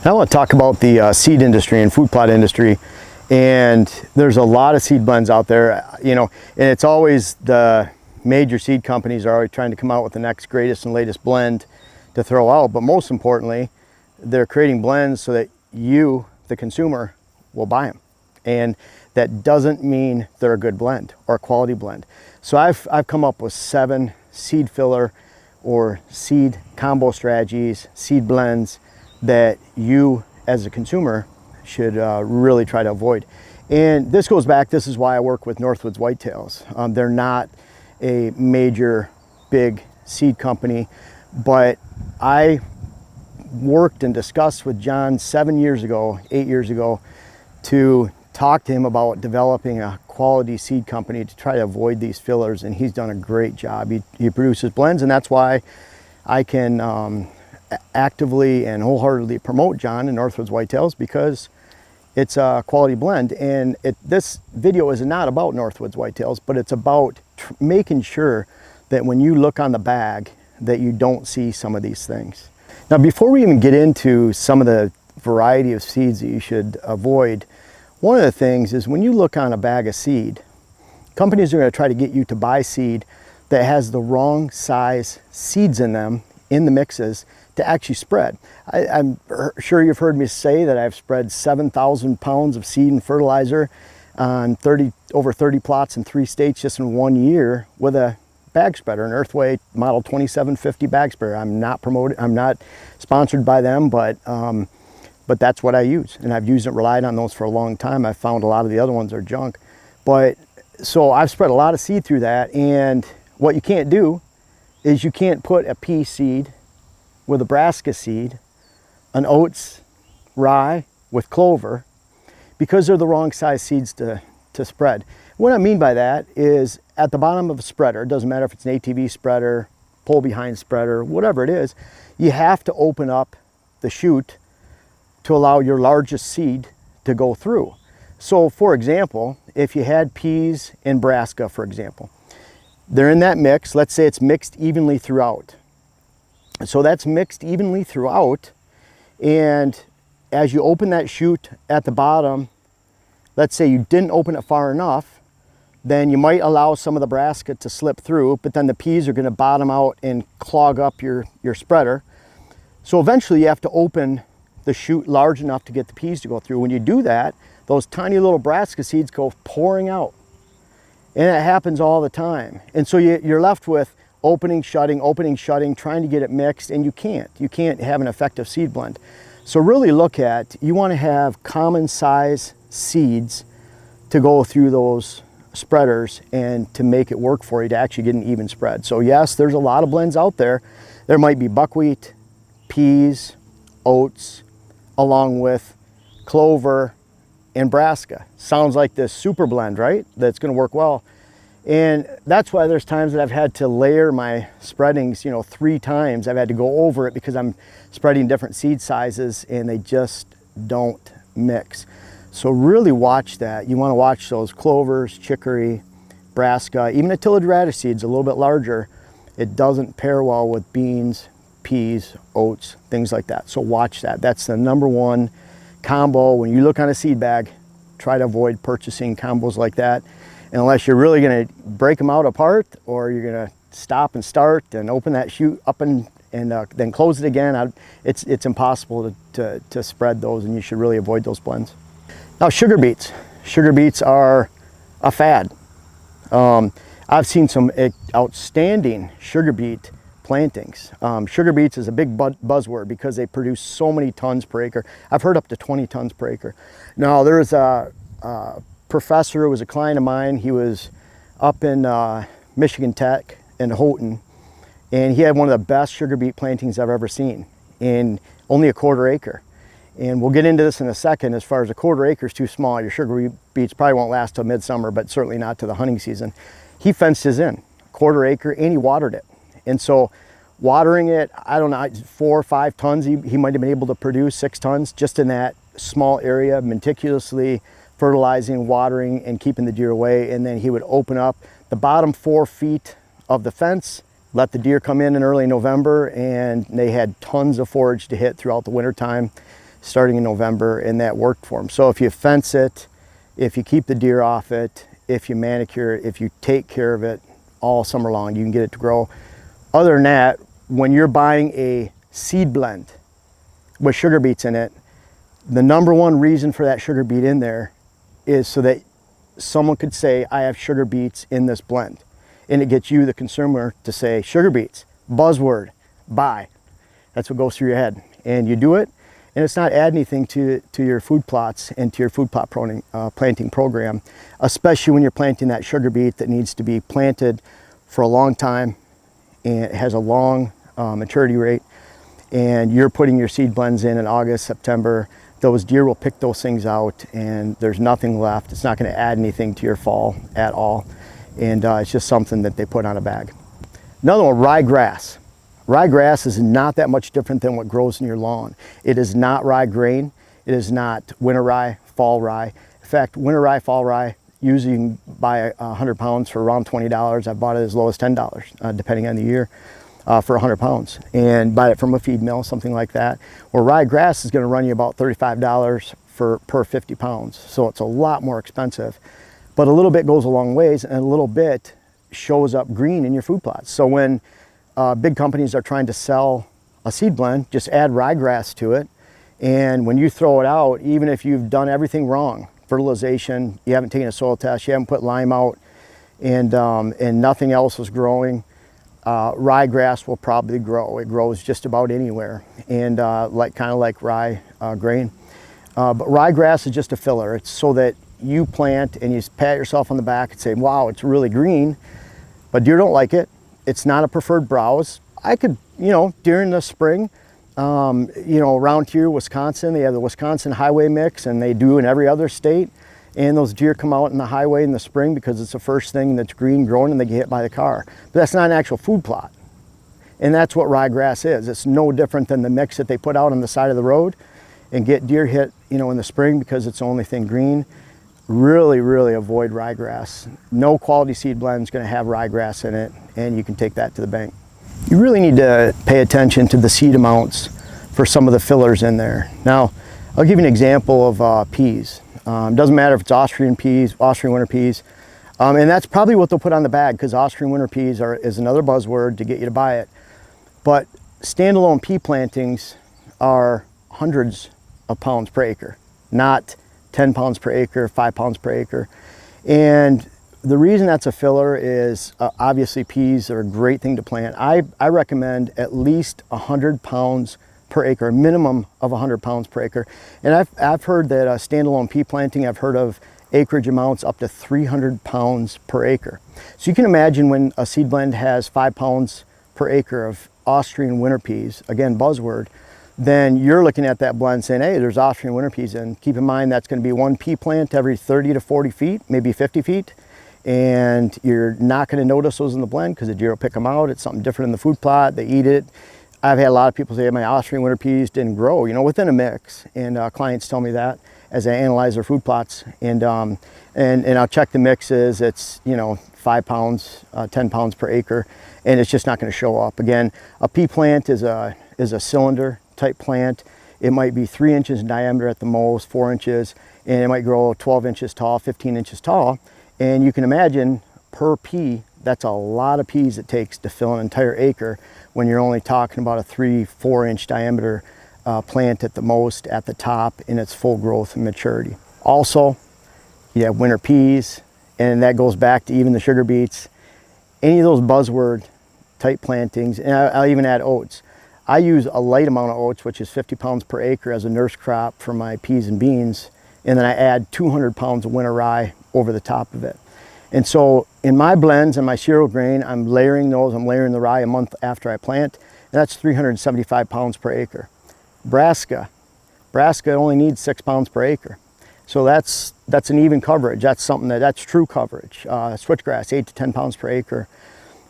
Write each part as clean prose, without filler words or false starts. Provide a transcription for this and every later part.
I want to talk about the seed industry and food plot industry. And there's a lot of seed blends out there, and it's always the major seed companies are always trying to come out with the next greatest and latest blend to throw out. But most importantly, they're creating blends so that you, the consumer, will buy them. And that doesn't mean they're a good blend or a quality blend. So I've come up with 7 seed filler or seed combo strategies, seed blends that you as a consumer should really try to avoid. And this goes back, this is why I work with Northwoods Whitetails. They're not a major big seed company, but I worked and discussed with John 8 years ago, to talk to him about developing a quality seed company to try to avoid these fillers, and he's done a great job. He produces blends, and that's why I can actively and wholeheartedly promote John and Northwoods Whitetails, because it's a quality blend. And this video is not about Northwoods Whitetails, but it's about making sure that when you look on the bag that you don't see some of these things. Now, before we even get into some of the variety of seeds that you should avoid, one of the things is when you look on a bag of seed, companies are going to try to get you to buy seed that has the wrong size seeds in them, in the mixes, to actually spread. I'm sure you've heard me say that I've spread 7,000 pounds of seed and fertilizer on over 30 plots in 3 states just in 1 year with a bag spreader, an Earthway Model 2750 bag spreader. I'm not sponsored by them, but that's what I use, and I've used it, relied on those for a long time. I've found a lot of the other ones are junk, but so I've spread a lot of seed through that. And what you can't do is you can't put a pea seed with a brassica seed, an oats rye with clover, because they're the wrong size seeds to spread. What I mean by that is at the bottom of a spreader, it doesn't matter if it's an ATV spreader, pull behind spreader, whatever it is, you have to open up the chute to allow your largest seed to go through. So for example, if you had peas and brassica, for example, they're in that mix, let's say it's mixed evenly throughout. So that's mixed evenly throughout, and as you open that chute at the bottom, let's say you didn't open it far enough, then you might allow some of the brassica to slip through, but then the peas are going to bottom out and clog up your spreader. So eventually you have to open the chute large enough to get the peas to go through. When you do that, those tiny little brassica seeds go pouring out, and it happens all the time. And so you're left with opening, shutting, trying to get it mixed, and you can't have an effective seed blend. So really look at, you want to have common size seeds to go through those spreaders and to make it work for you to actually get an even spread. So yes, there's a lot of blends out there. There might be buckwheat, peas, oats, along with clover and brassica. Sounds like this super blend, right? That's going to work well. And that's why there's times that I've had to layer my spreadings, 3 times. I've had to go over it because I'm spreading different seed sizes and they just don't mix. So really watch that. You want to watch those clovers, chicory, brassica, even a tillage radish seed's a little bit larger. It doesn't pair well with beans, peas, oats, things like that. So watch that. That's the #1 combo. When you look on a seed bag, try to avoid purchasing combos like that. And unless you're really going to break them out apart, or you're going to stop and start and open that chute up and then close it again, it's impossible to spread those, and you should really avoid those blends. Now, sugar beets. Sugar beets are a fad. I've seen some outstanding sugar beet plantings. Sugar beets is a big buzzword because they produce so many tons per acre. I've heard up to 20 tons per acre. Now, there's a professor who was a client of mine. He was up in Michigan Tech in Houghton, and he had one of the best sugar beet plantings I've ever seen, in only a 1/4 acre. And we'll get into this in a second. As far as a 1/4 acre is too small, your sugar beets probably won't last till midsummer, but certainly not to the hunting season. He fenced his in, 1/4 acre, and he watered it. And so watering it, I don't know, 4 or 5 tons, he might have been able to produce 6 tons just in that small area, meticulously fertilizing, watering, and keeping the deer away. And then he would open up the bottom 4 feet of the fence, let the deer come in early November, and they had tons of forage to hit throughout the winter time. starting in November, and that worked for them. So if you fence it, if you keep the deer off it, if you manicure it, if you take care of it all summer long, you can get it to grow. Other than that, when you're buying a seed blend with sugar beets in it, the number one reason for that sugar beet in there is so that someone could say, I have sugar beets in this blend. And it gets you, the consumer, to say, sugar beets, buzzword, buy. That's what goes through your head. And you do it, and it's not adding anything to your food plots and to your food plot planting program, especially when you're planting that sugar beet that needs to be planted for a long time, and it has a long maturity rate, and you're putting your seed blends in August, September. Those deer will pick those things out, and there's nothing left. It's not going to add anything to your fall at all, and it's just something that they put on a bag. Another one, ryegrass. Ryegrass is not that much different than what grows in your lawn. It is not rye grain. It is not winter rye, fall rye. In fact, winter rye, fall rye, usually you can buy 100 pounds for around $20. I've bought it as low as $10, depending on the year, for 100 pounds. And buy it from a feed mill, something like that. Where ryegrass is gonna run you about $35 per 50 pounds. So it's a lot more expensive. But a little bit goes a long ways, and a little bit shows up green in your food plots. So when big companies are trying to sell a seed blend, just add ryegrass to it. And when you throw it out, even if you've done everything wrong, fertilization, you haven't taken a soil test, you haven't put lime out, and nothing else is growing, ryegrass will probably grow. It grows just about anywhere, and kind of like rye grain. But ryegrass is just a filler. It's so that you plant and you pat yourself on the back and say, wow, it's really green, but deer don't like it. It's not a preferred browse. I could, during the spring, around here, Wisconsin, they have the Wisconsin highway mix, and they do in every other state. And those deer come out in the highway in the spring because it's the first thing that's green growing, and they get hit by the car. But that's not an actual food plot. And that's what ryegrass is. It's no different than the mix that they put out on the side of the road and get deer hit, in the spring because it's the only thing green. Really, really avoid ryegrass. No quality seed blend is going to have ryegrass in it, and you can take that to the bank. You really need to pay attention to the seed amounts for some of the fillers in there. Now, I'll give you an example of peas. Doesn't matter if it's Austrian peas, Austrian winter peas, and that's probably what they'll put on the bag, because Austrian winter peas is another buzzword to get you to buy it. But standalone pea plantings are hundreds of pounds per acre, not 10 pounds per acre, 5 pounds per acre. And the reason that's a filler is obviously peas are a great thing to plant. I recommend at least 100 pounds per acre, a minimum of 100 pounds per acre. And I've heard that standalone pea planting, I've heard of acreage amounts up to 300 pounds per acre. So you can imagine when a seed blend has 5 pounds per acre of Austrian winter peas, again, buzzword, then you're looking at that blend saying, hey, there's Austrian winter peas in. Keep in mind that's going to be one pea plant every 30 to 40 feet, maybe 50 feet. And you're not going to notice those in the blend because the deer will pick them out. It's something different in the food plot. They eat it. I've had a lot of people say my Austrian winter peas didn't grow, within a mix. And clients tell me that as I analyze their food plots. And I'll check the mixes. It's, 5 pounds, 10 pounds per acre. And it's just not going to show up. Again, a pea plant is a cylinder type plant. It might be 3 inches in diameter at the most, 4 inches, and it might grow 12 inches tall, 15 inches tall. And you can imagine per pea, that's a lot of peas it takes to fill an entire acre when you're only talking about a 3-4 inch diameter plant at the most at the top in its full growth and maturity. Also, you have winter peas, and that goes back to even the sugar beets. Any of those buzzword type plantings, and I'll even add oats. I use a light amount of oats, which is 50 pounds per acre as a nurse crop for my peas and beans. And then I add 200 pounds of winter rye over the top of it. And so in my blends and my cereal grain, I'm layering those. I'm layering the rye a month after I plant. And that's 375 pounds per acre. Brassica only needs 6 pounds per acre. So that's an even coverage. That's something that's true coverage. Switchgrass, 8 to 10 pounds per acre,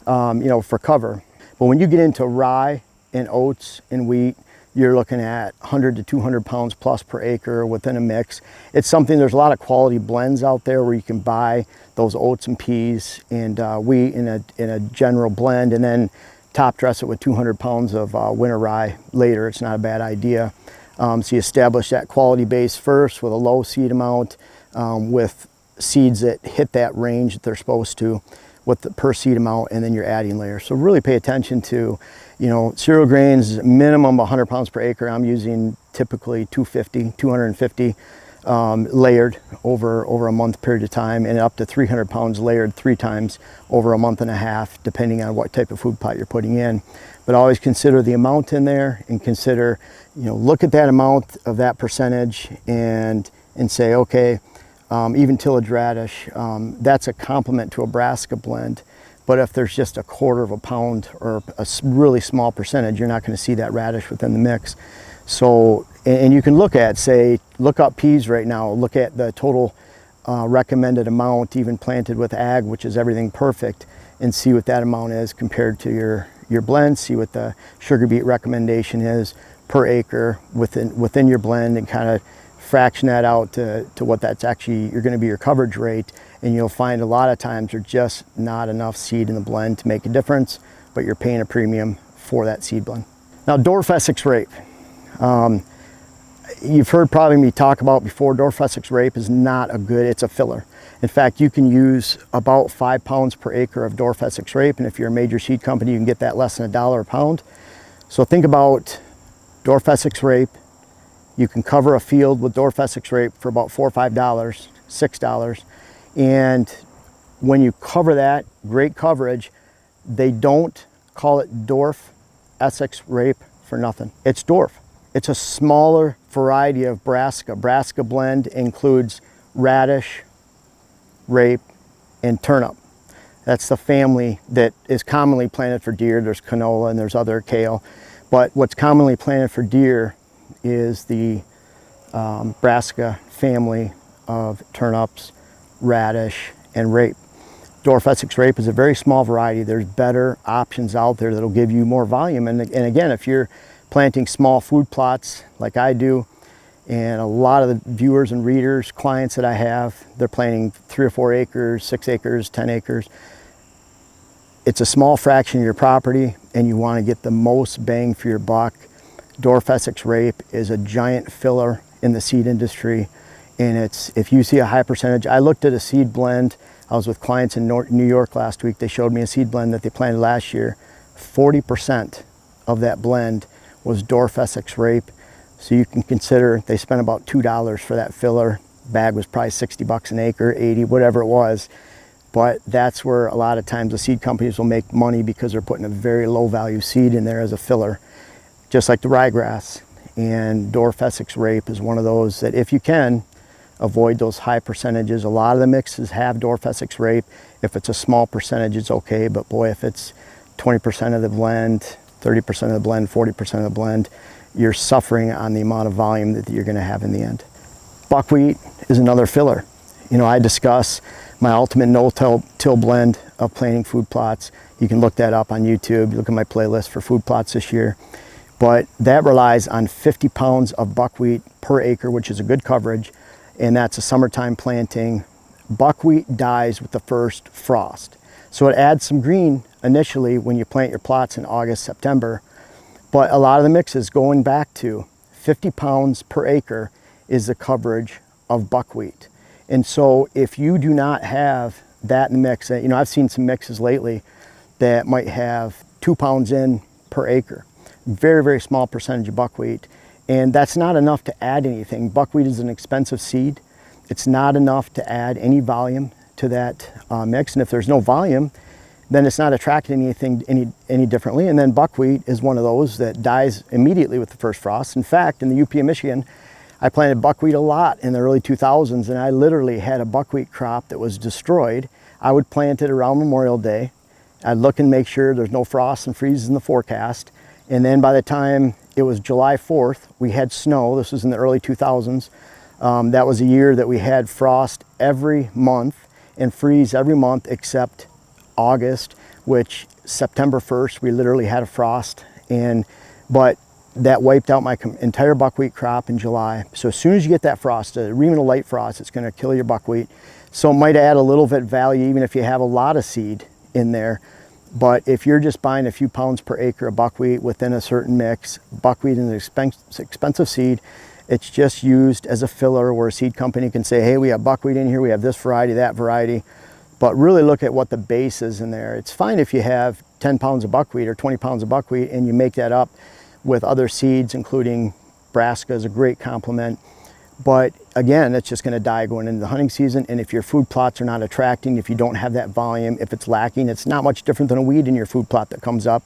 for cover. But when you get into rye and oats and wheat, you're looking at 100 to 200 pounds plus per acre within a mix. It's something, there's a lot of quality blends out there where you can buy those oats and peas and wheat in a general blend, and then top dress it with 200 pounds of winter rye later. It's not a bad idea. So you establish that quality base first with a low seed amount, with seeds that hit that range that they're supposed to with the per seed amount, and then you're adding layers. So really pay attention to, cereal grains, minimum 100 pounds per acre. I'm using typically 250 layered over a month period of time, and up to 300 pounds layered 3 times over a month and a half, depending on what type of food plot you're putting in. But always consider the amount in there, and consider, look at that amount of that percentage and say, okay, even tillage radish, that's a complement to a brassica blend. But if there's just a quarter of a pound or a really small percentage, you're not going to see that radish within the mix. So, and you can look up peas right now, look at the total recommended amount, even planted with ag, which is everything perfect, and see what that amount is compared to your blend. See what the sugar beet recommendation is per acre within your blend, and kind of fraction that out to what that's actually going to be your coverage rate. And you'll find a lot of times there's just not enough seed in the blend to make a difference, but you're paying a premium for that seed blend. Now, Dwarf Essex rape. You've heard probably me talk about before, Dwarf Essex rape is not it's a filler. In fact, you can use about 5 pounds per acre of Dwarf Essex rape, and if you're a major seed company, you can get that less than $1 a pound. So think about Dwarf Essex rape. You can cover a field with Dwarf Essex rape for about $4 or $5, $6. And when you cover that, great coverage, they don't call it Dwarf Essex rape for nothing. It's dwarf. It's a smaller variety of brassica. Brassica blend includes radish, rape, and turnip. That's the family that is commonly planted for deer. There's canola and there's other kale. But what's commonly planted for deer is the brassica family of turnips, radish, and rape. Dwarf Essex rape is a very small variety. There's better options out there that'll give you more volume. And again, if you're planting small food plots like I do, and a lot of the viewers and readers, clients that I have, they're planting 3 or 4 acres, 6 acres, 10 acres. It's a small fraction of your property, and you want to get the most bang for your buck. Dwarf Essex rape is a giant filler in the seed industry, and if you see a high percentage, I looked at a seed blend. I was with clients in New York last week. They showed me a seed blend that they planted last year. 40% of that blend was Dwarf Essex rape. So you can consider they spent about $2 for that filler. Bag was probably $60 an acre, 80, whatever it was. But that's where a lot of times the seed companies will make money, because they're putting a very low value seed in there as a filler, just like the ryegrass. And Dwarf Essex rape is one of those that, if you can, avoid those high percentages. A lot of the mixes have Dwarf Essex rape. If it's a small percentage, it's okay. But boy, if it's 20% of the blend, 30% of the blend, 40% of the blend, you're suffering on the amount of volume that you're going to have in the end. Buckwheat is another filler. I discuss my ultimate no-till blend of planting food plots. You can look that up on YouTube. Look at my playlist for food plots this year. But that relies on 50 pounds of buckwheat per acre, which is a good coverage, and that's a summertime planting. Buckwheat dies with the first frost. So it adds some green initially when you plant your plots in August, September. But a lot of the mixes, going back to 50 pounds per acre, is the coverage of buckwheat. And so if you do not have that in the mix, I've seen some mixes lately that might have 2 pounds in per acre. Very, very small percentage of buckwheat. And that's not enough to add anything. Buckwheat is an expensive seed. It's not enough to add any volume to that mix. And if there's no volume, then it's not attracting anything any differently. And then buckwheat is one of those that dies immediately with the first frost. In fact, in the UP of Michigan, I planted buckwheat a lot in the early 2000s, and I literally had a buckwheat crop that was destroyed. I would plant it around Memorial Day. I'd look and make sure there's no frost and freezes in the forecast. And then by the time it was July 4th, we had snow. This was in the early 2000s. That was a year that we had frost every month and freeze every month except August, which September 1st, we literally had a frost. But that wiped out my entire buckwheat crop in July. So as soon as you get that frost, even a light frost, it's going to kill your buckwheat. So it might add a little bit value even if you have a lot of seed in there. But if you're just buying a few pounds per acre of buckwheat within a certain mix, buckwheat is an expensive seed. It's just used as a filler where a seed company can say, hey, we have buckwheat in here, we have this variety, that variety. But really look at what the base is in there. It's fine if you have 10 pounds of buckwheat or 20 pounds of buckwheat and you make that up with other seeds, including brassica is a great complement. But again, it's just going to die going into the hunting season. And if your food plots are not attracting, if you don't have that volume, if it's lacking, it's not much different than a weed in your food plot that comes up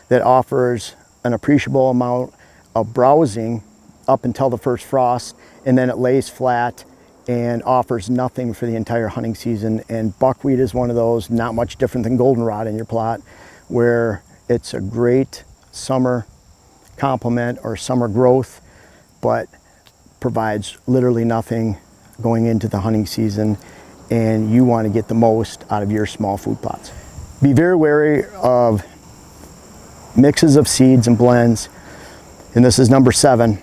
that offers an appreciable amount of browsing up until the first frost, and then it lays flat and offers nothing for the entire hunting season. And buckwheat is one of those, not much different than goldenrod in your plot, where it's a great summer complement or summer growth, but provides literally nothing going into the hunting season, and you want to get the most out of your small food plots. Be very wary of mixes of seeds and blends, and this is number 7,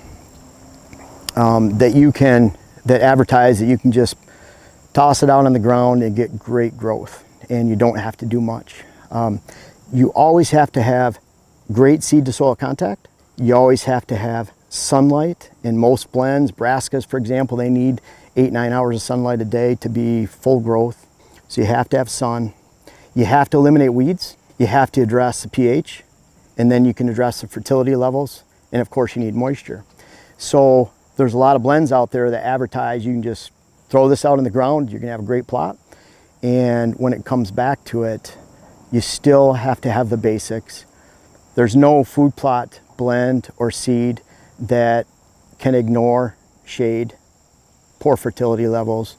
that advertise that you can just toss it out on the ground and get great growth, and you don't have to do much. You always have to have great seed to soil contact. You always have to have sunlight. In most blends, brassicas for example, they need 8-9 hours of sunlight a day to be full growth. So you have to have sun. You have to eliminate weeds. You have to address the pH, and then you can address the fertility levels. And of course you need moisture. So there's a lot of blends out there that advertise you can just throw this out on the ground, you're gonna have a great plot. And when it comes back to it, you still have to have the basics. There's no food plot blend or seed that can ignore shade, poor fertility levels,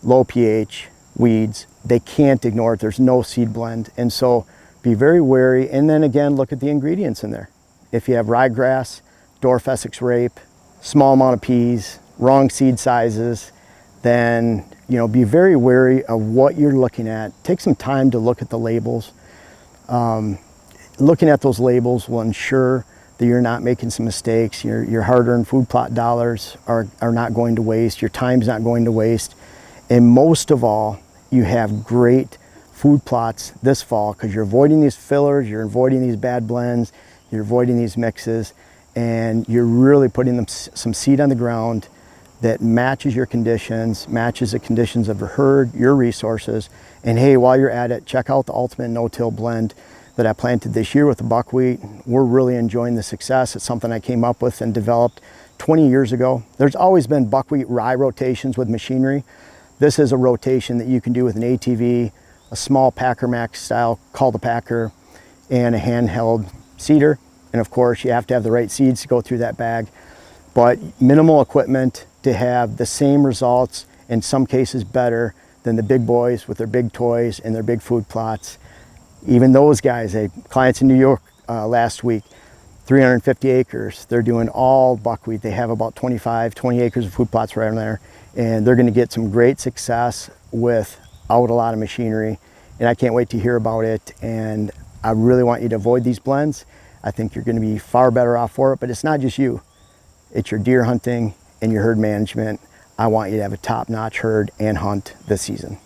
low pH, weeds. They can't ignore it. There's no seed blend. And so be very wary. And then again, look at the ingredients in there. If you have ryegrass, Dwarf Essex rape, small amount of peas, wrong seed sizes, then be very wary of what you're looking at. Take some time to look at the labels. Looking at those labels will ensure that you're not making some mistakes. Your hard-earned food plot dollars are not going to waste. Your time's not going to waste. And most of all, you have great food plots this fall because you're avoiding these fillers, you're avoiding these bad blends, you're avoiding these mixes, and you're really putting some seed on the ground that matches your conditions, matches the conditions of your herd, your resources. And hey, while you're at it, check out the Ultimate No-Till blend that I planted this year with the buckwheat. We're really enjoying the success. It's something I came up with and developed 20 years ago. There's always been buckwheat rye rotations with machinery. This is a rotation that you can do with an ATV, a small Packer Max style cultipacker, and a handheld seeder. And of course, you have to have the right seeds to go through that bag. But minimal equipment to have the same results, in some cases better, than the big boys with their big toys and their big food plots. Even those guys, clients in New York last week, 350 acres, they're doing all buckwheat. They have about 20 acres of food plots right in there, and they're gonna get some great success without a lot of machinery. And I can't wait to hear about it. And I really want you to avoid these blends. I think you're gonna be far better off for it, but it's not just you. It's your deer hunting and your herd management. I want you to have a top-notch herd and hunt this season.